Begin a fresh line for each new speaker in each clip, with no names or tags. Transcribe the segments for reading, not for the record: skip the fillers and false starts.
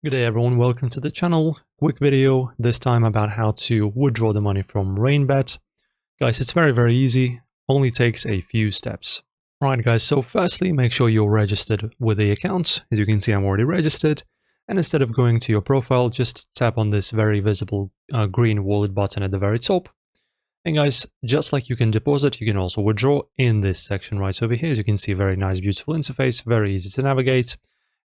Good day everyone, welcome to the channel. Quick video, this time about how to withdraw the money from Rainbet. Guys, it's very easy, only takes a few steps. Alright guys, so firstly make sure you're registered with the account. As you can see, I'm already registered. And instead of going to your profile, just tap on this very visible green wallet button at the very top. And guys, just like you can deposit, you can also withdraw in this section right over here. As you can see, very nice, beautiful interface, very easy to navigate.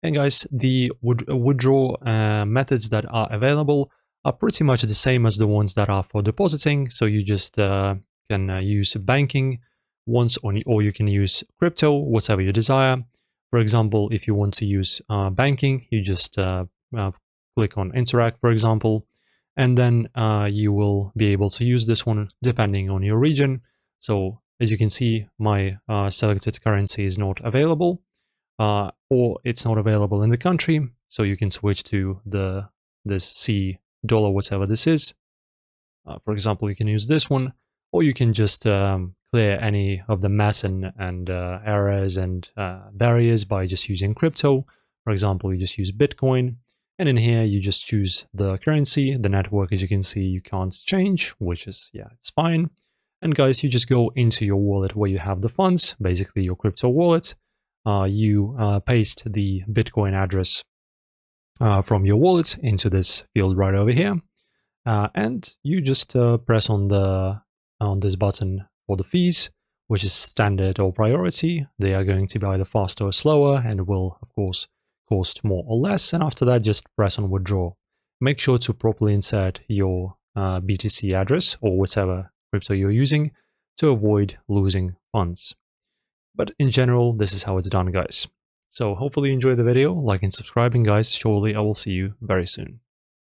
And guys, the withdrawal methods that are available are pretty much the same as the ones that are for depositing. So you just can use banking once, or you can use crypto, whatever you desire. For example, if you want to use banking, you just click on interact, for example, and then you will be able to use this one depending on your region. So as you can see, my selected currency is not available. Or it's not available in the country, so you can switch to this C dollar, whatever this is. For example, you can use this one, or you can just clear any of the mess and errors and barriers by just using crypto. For example, you just use Bitcoin, and in here you just choose the currency. The network, as you can see, you can't change, which is, yeah, it's fine. And guys, you just go into your wallet where you have the funds, basically your crypto wallet. You paste the Bitcoin address from your wallet into this field right over here, and you just press on this button for the fees, which is standard or priority. They are going to be either faster or slower, and will of course cost more or less. And after that, just press on withdraw. Make sure to properly insert your BTC address or whatever crypto you're using to avoid losing funds. But in general, this is how it's done, guys. So hopefully you enjoyed the video, like and subscribing, guys. Surely I will see you very soon.